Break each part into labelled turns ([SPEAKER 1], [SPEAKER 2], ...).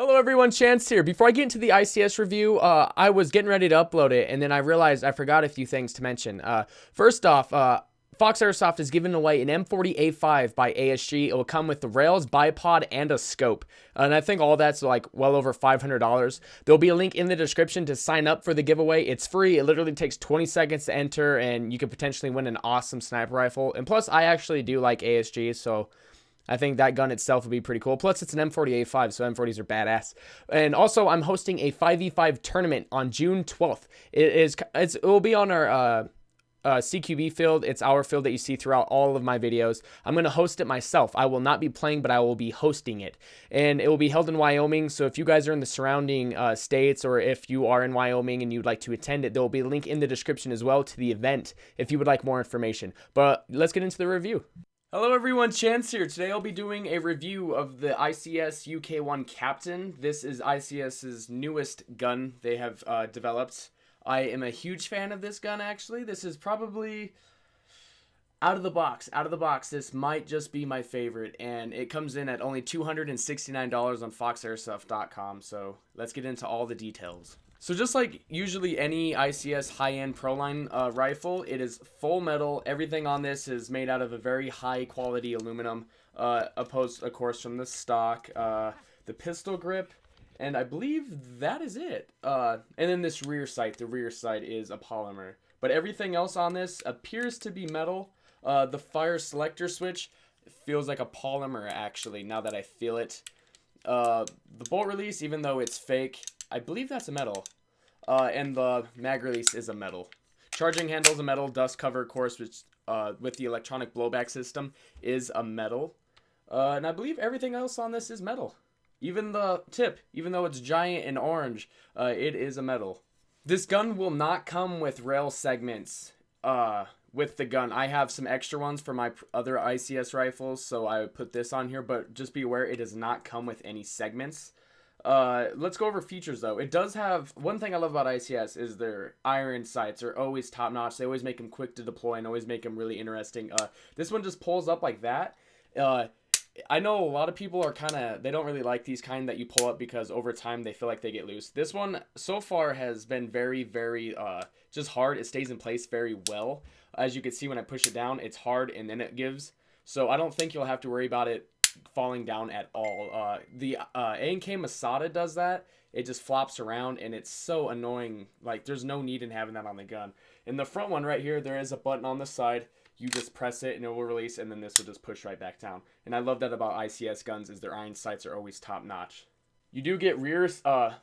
[SPEAKER 1] Hello everyone, Chance here. Before I get into the ICS review, I was getting ready to upload it, and then I realized I forgot a few things to mention. First off, Fox Airsoft is giving away an M40A5 by ASG. It will come with the rails, bipod, and a scope. And I think all that's like well over $500. There'll be a link in the description to sign up for the giveaway. It's free. It literally takes 20 seconds to enter, and you could potentially win an awesome sniper rifle. And plus, I actually do like ASG, so I think that gun itself would be pretty cool. Plus, it's an M40A5, so M40s are badass. And also, I'm hosting a 5v5 tournament on June 12th. It will be on our CQB field. It's our field that you see throughout all of my videos. I'm going to host it myself. I will not be playing, but I will be hosting it. And it will be held in Wyoming, so if you guys are in the surrounding states, or if you are in Wyoming and you'd like to attend it, there will be a link in the description as well to the event if you would like more information. But let's get into the review. Hello everyone, Chance here. Today I'll be doing a review of the ICS UK1 Captain. This is ICS's newest gun they have developed. I am a huge fan of this gun, actually. This is probably out of the box. This might just be my favorite, and it comes in at only $269 on foxairsoft.com, so let's get into all the details. So just like usually any ICS high-end Proline rifle, it is full metal. Everything on this is made out of a very high-quality aluminum, opposed, of course, from the stock, the pistol grip, and I believe that is it. And then this rear sight, the rear sight is a polymer. But everything else on this appears to be metal. The fire selector switch feels like a polymer, actually, now that I feel it. The bolt release, even though it's fake, I believe that's a metal. And the mag release is a metal. Charging handle is a metal. Dust cover, of course, which with the electronic blowback system is a metal. And I believe everything else on this is metal. Even the tip, even though it's giant and orange, it is a metal. This gun will not come with rail segments with the gun. I have some extra ones for my other ICS rifles, so I would put this on here, but just be aware it does not come with any segments. Let's go over features though. It does have, one thing I love about ICS is their iron sights are always top notch. They always make them quick to deploy and always make them really interesting. This one just pulls up like that. I know a lot of people are they don't really like these kind that you pull up because over time they feel like they get loose. This one so far has been very, very, just hard. It stays in place very well. As you can see when I push it down, it's hard and then it gives. So I don't think you'll have to worry about it falling down at all. The A&K Masada does that. It just flops around and it's so annoying. Like, there's no need in having that on the gun. In the front one right here, there is a button on the side. You just press it and it will release, and then this will just push right back down. And I love that about ICS guns is their iron sights are always top notch. You do get rear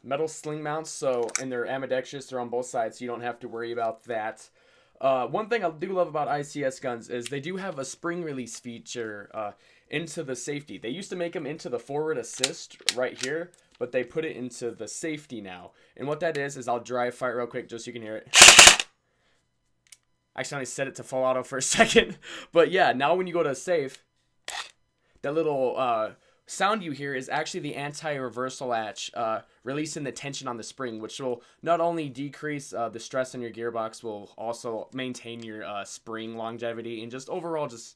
[SPEAKER 1] metal sling mounts, so and they're ambidextrous. They're on both sides, so you don't have to worry about that. One thing I do love about ICS guns is they do have a spring release feature into the safety. They used to make them into the forward assist right here, but they put it into the safety now. And what that is I'll dry fire real quick just so you can hear it. I accidentally set it to full auto for a second. But yeah, now when you go to safe, that little sound you hear is actually the anti-reversal latch releasing the tension on the spring, which will not only decrease the stress on your gearbox, will also maintain your spring longevity and just overall just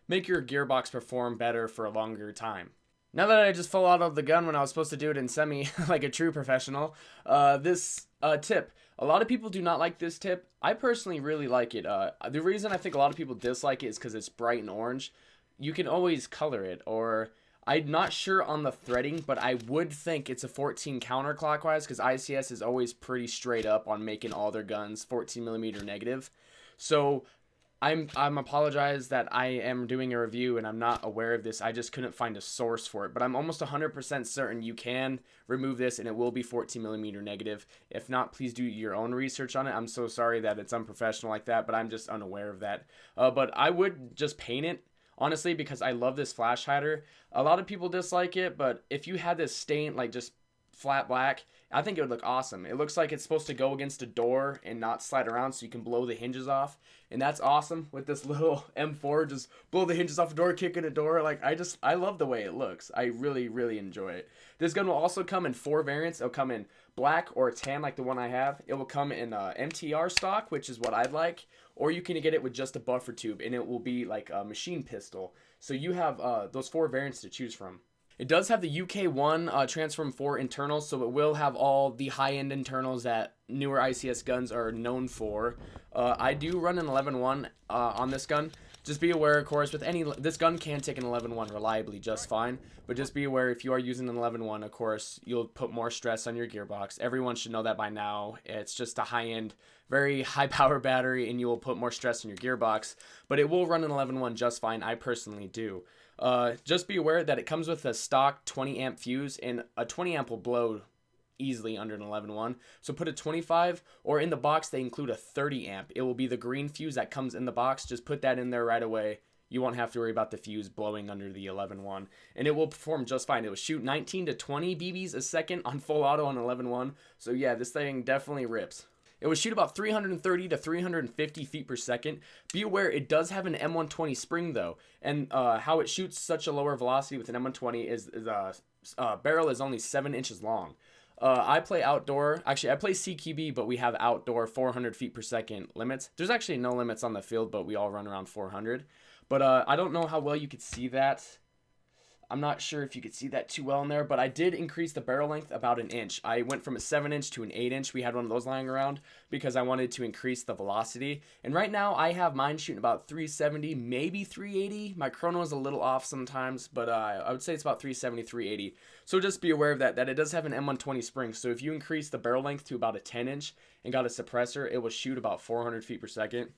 [SPEAKER 1] make your gearbox perform better for a longer time. Now that I just fell out of the gun when I was supposed to do it in semi like a true professional, this tip. A lot of people do not like this tip. I personally really like it. The reason I think a lot of people dislike it is because it's bright and orange. You can always color it, or I'm not sure on the threading, but I would think it's a 14 counterclockwise because ICS is always pretty straight up on making all their guns 14mm negative. So I'm apologize that I am doing a review and I'm not aware of this. I just couldn't find a source for it, but I'm almost 100% certain you can remove this and it will be 14mm negative. If not, please do your own research on it. I'm so sorry that it's unprofessional like that, but I'm just unaware of that. But I would just paint it, honestly, because I love this flash hider. A lot of people dislike it, but if you had this stain, like just flat black, I think it would look awesome. It looks like it's supposed to go against a door and not slide around so you can blow the hinges off. And that's awesome with this little M4, just blow the hinges off a door, kick in a door. Like, I love the way it looks. I really, really enjoy it. This gun will also come in 4 variants. It'll come in black or tan like the one I have. It will come in MTR stock, which is what I'd like. Or you can get it with just a buffer tube and it will be like a machine pistol. So you have those 4 variants to choose from. It does have the UK1 Transform 4 internals, so it will have all the high-end internals that newer ICS guns are known for. I do run an 11.1 on this gun. Just be aware, of course, with this gun can take an 11.1 reliably just fine, but just be aware if you are using an 11.1, of course, you'll put more stress on your gearbox. Everyone should know that by now. It's just a high-end, very high-power battery, and you will put more stress on your gearbox, but it will run an 11.1 just fine. I personally do. Just be aware that it comes with a stock 20 amp fuse, and a 20 amp will blow easily under an 11.1. So put a 25, or in the box they include a 30 amp. It will be the green fuse that comes in the box. Just put that in there right away. You won't have to worry about the fuse blowing under the 11.1, and it will perform just fine. It will shoot 19 to 20 BBs a second on full auto on 11.1. So yeah, this thing definitely rips. It will shoot about 330 to 350 feet per second. Be aware it does have an M120 spring though, and how it shoots such a lower velocity with an M120 is barrel is only 7 inches long. I play outdoor. Actually, I play CQB, but we have outdoor 400 feet per second limits. There's actually no limits on the field, but we all run around 400. But I don't know how well you could see that. I'm not sure if you could see that too well in there, but I did increase the barrel length about an inch. I went from a 7-inch to an 8-inch. We had one of those lying around because I wanted to increase the velocity. And right now I have mine shooting about 370, maybe 380. My chrono is a little off sometimes, but I would say it's about 370, 380. So just be aware of that it does have an M120 spring. So if you increase the barrel length to about a 10-inch and got a suppressor, it will shoot about 400 feet per second.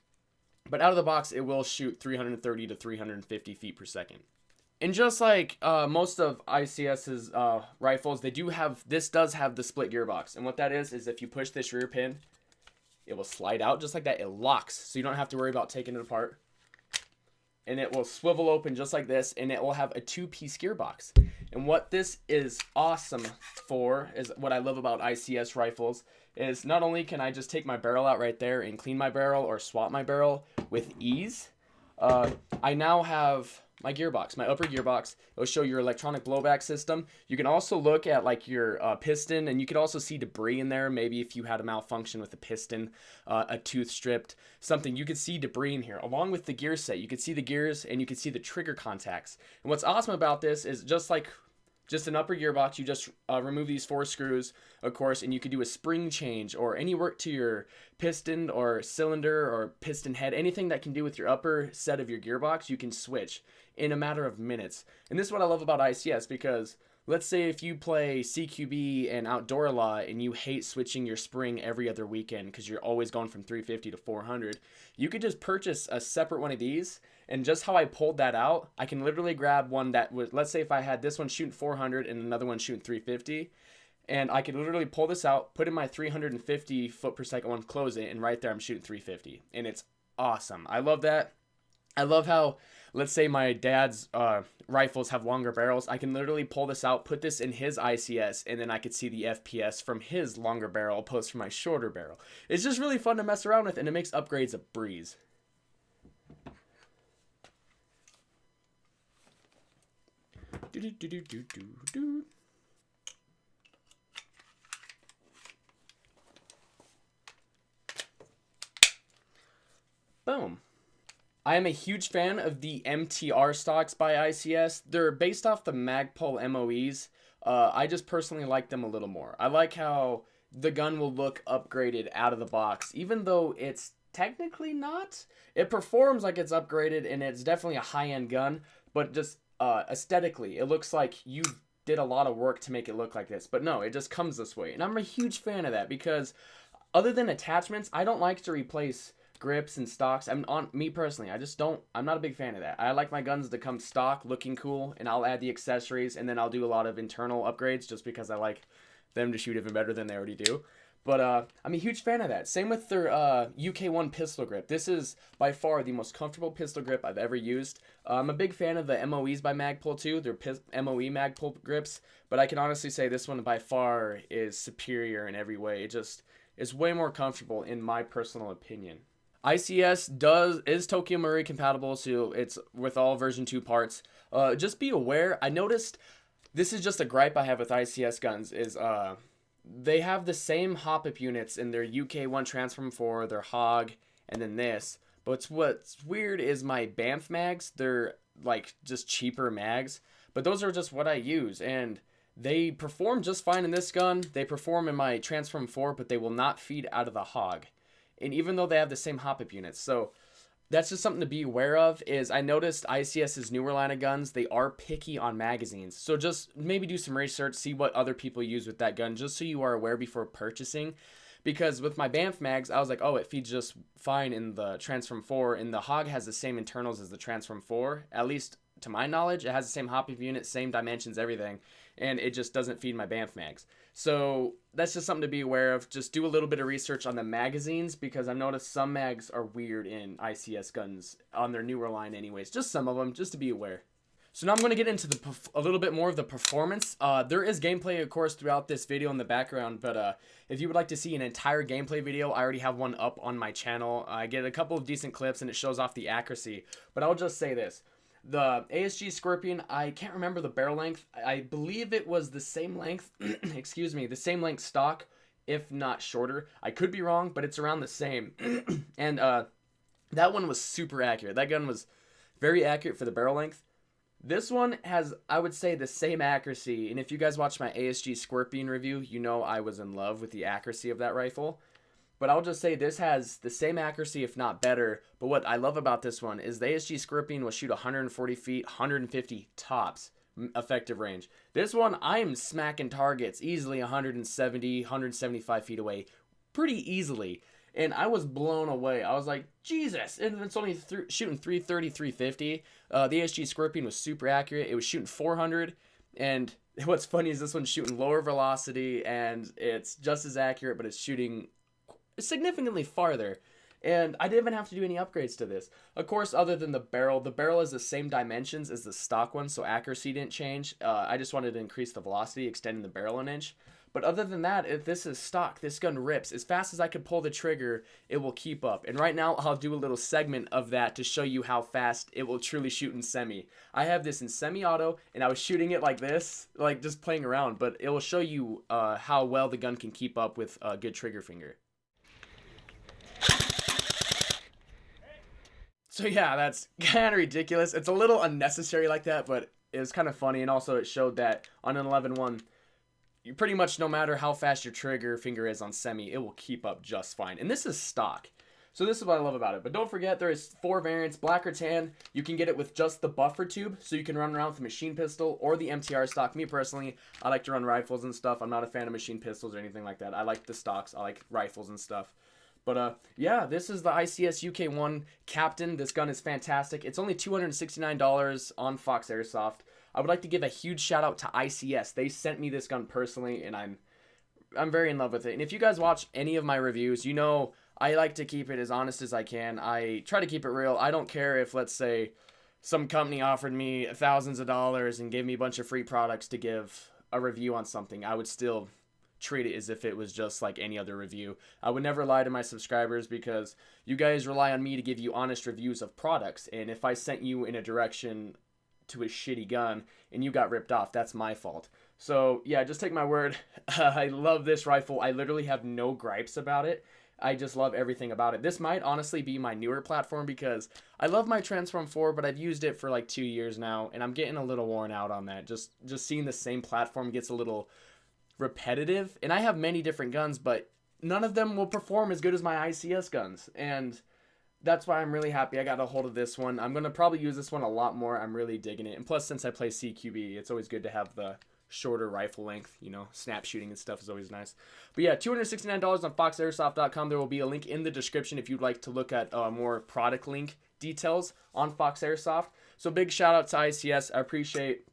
[SPEAKER 1] But out of the box, it will shoot 330 to 350 feet per second. And just like most of ICS's rifles, this does have the split gearbox. And what that is if you push this rear pin, it will slide out just like that. It locks, so you don't have to worry about taking it apart. And it will swivel open just like this, and it will have a 2-piece gearbox. And what this is awesome for, is what I love about ICS rifles, is not only can I just take my barrel out right there and clean my barrel or swap my barrel with ease, I now have my gearbox, my upper gearbox. It'll show your electronic blowback system. You can also look at like your piston, and you can also see debris in there. Maybe if you had a malfunction with the piston, a tooth stripped, something, you could see debris in here. Along with the gear set, you could see the gears and you could see the trigger contacts. And what's awesome about this is just an upper gearbox, you just remove these 4 screws, of course, and you could do a spring change or any work to your piston or cylinder or piston head, anything that can do with your upper set of your gearbox, you can switch in a matter of minutes. And this is what I love about ICS, because let's say if you play CQB and outdoor a lot and you hate switching your spring every other weekend because you're always going from 350 to 400, you could just purchase a separate one of these. And just how I pulled that out, I can literally grab one that was, let's say if I had this one shooting 400 and another one shooting 350, and I could literally pull this out, put in my 350 foot per second one, close it, and right there I'm shooting 350. And it's awesome. I love that. I love how, let's say my dad's rifles have longer barrels. I can literally pull this out, put this in his ICS, and then I could see the FPS from his longer barrel opposed to my shorter barrel. It's just really fun to mess around with, and it makes upgrades a breeze. Boom. I am a huge fan of the MTR stocks by ICS. They're based off the Magpul MOEs. I just personally like them a little more. I like how the gun will look upgraded out of the box, even though it's technically not. It performs like it's upgraded, and it's definitely a high-end gun, but just aesthetically, it looks like you did a lot of work to make it look like this. But no, it just comes this way, and I'm a huge fan of that, because other than attachments, I don't like to replace grips and stocks. Me personally, I'm not a big fan of that. I like my guns to come stock, looking cool, and I'll add the accessories, and then I'll do a lot of internal upgrades just because I like them to shoot even better than they already do. But I'm a huge fan of that. Same with their UK1 pistol grip. This is by far the most comfortable pistol grip I've ever used. I'm a big fan of the MOEs by Magpul too. They're MOE Magpul grips. But I can honestly say this one by far is superior in every way. It just is way more comfortable in my personal opinion. ICS is Tokyo Marui compatible, so it's with all version 2 parts. Just be aware, I noticed, this is just a gripe I have with ICS guns, is they have the same hop-up units in their UK1 Transform 4, their HOG, and then this. But what's weird is my Banff mags, they're like just cheaper mags, But those are just what I use, and they perform just fine in this gun. They perform in my Transform 4, but they will not feed out of the Hog. And even though they have the same hop-up units. So that's just something to be aware of. Is I noticed ICS's newer line of guns, they are picky on magazines. So just maybe do some research, see what other people use with that gun, just so you are aware before purchasing. Because with my Banff mags, I was like, oh, it feeds just fine in the Transform 4, and the Hog has the same internals as the Transform 4. At least to my knowledge, it has the same hop-up unit, same dimensions, everything, and it just doesn't feed my Banff mags. So that's just something to be aware of. Just do a little bit of research on the magazines, because I've noticed some mags are weird in ICS guns on their newer line anyways. Just some of them, just to be aware. So now I'm going to get into a little bit more of the performance. There is gameplay, of course, throughout this video in the background, but if you would like to see an entire gameplay video, I already have one up on my channel. I get a couple of decent clips, and it shows off the accuracy. But I'll just say this. The ASG Scorpion, I can't remember the barrel length. I believe it was the same length, excuse me, the same length stock, if not shorter. I could be wrong, but it's around the same. And that one was super accurate. That gun was very accurate for the barrel length. This one has, I would say, the same accuracy, and if you guys watched my ASG Scorpion review, you know I was in love with the accuracy of that rifle. But I'll just say this has the same accuracy, if not better. But what I love about this one is the ASG Scorpion will shoot 140 feet, 150 tops effective range. This one, I'm smacking targets easily 170, 175 feet away pretty easily. And I was blown away. I was like, Jesus. And it's only shooting 330, 350. The ASG Scorpion was super accurate. It was shooting 400. And what's funny is this one's shooting lower velocity, and it's just as accurate, but it's shooting significantly farther. And I didn't even have to do any upgrades to this. Of course, other than the barrel is the same dimensions as the stock one, so accuracy didn't change. I just wanted to increase the velocity, extending the barrel an inch. But other than that, if this is stock, this gun rips. As fast as I could pull the trigger, it will keep up. And right now, I'll do a little segment of that to show you how fast it will truly shoot in semi. I have this in semi-auto, and I was shooting it like this, like just playing around. But it will show you how well the gun can keep up with a good trigger finger. So yeah, that's kind of ridiculous. It's a little unnecessary like that, but it was kind of funny. And also it showed that on an 11-1, you pretty much, no matter how fast your trigger finger is on semi, it will keep up just fine. And this is stock. So this is what I love about it. But don't forget, there is 4 variants, black or tan. You can get it with just the buffer tube, so you can run around with the machine pistol or the MTR stock. Me personally, I like to run rifles and stuff. I'm not a fan of machine pistols or anything like that. I like the stocks. I like rifles and stuff. But yeah, this is the ICS UK1 Captain. This gun is fantastic. It's only $269 on Fox Airsoft. I would like to give a huge shout out to ICS. They sent me this gun personally, and I'm very in love with it. And if you guys watch any of my reviews, you know I like to keep it as honest as I can. I try to keep it real. I don't care if, let's say, some company offered me thousands of dollars and gave me a bunch of free products to give a review on something. I would still treat it as if it was just like any other review. I would never lie to my subscribers, because you guys rely on me to give you honest reviews of products. And if I sent you in a direction to a shitty gun and you got ripped off, that's my fault. So yeah, just take my word. I love this rifle. I literally have no gripes about it. I just love everything about it. This might honestly be my newer platform, because I love my Transform 4, but I've used it for like 2 years now, and I'm getting a little worn out on that. Just seeing the same platform gets a little repetitive. And I have many different guns, but none of them will perform as good as my ICS guns. And that's why I'm really happy I got a hold of this one. I'm going to probably use this one a lot more. I'm really digging it. And plus, since I play CQB, it's always good to have the shorter rifle length. You know, snap shooting and stuff is always nice. But yeah, $269 on foxairsoft.com. There will be a link in the description if you'd like to look at more product link details on Fox Airsoft. So big shout out to ICS. I appreciate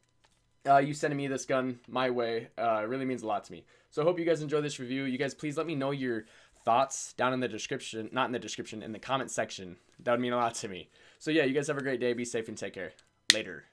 [SPEAKER 1] you sending me this gun my way. It really means a lot to me. So I hope you guys enjoy this review. You guys, please let me know your thoughts down in the description, not in the description, in the comment section. That would mean a lot to me. So yeah, you guys have a great day. Be safe and take care. Later.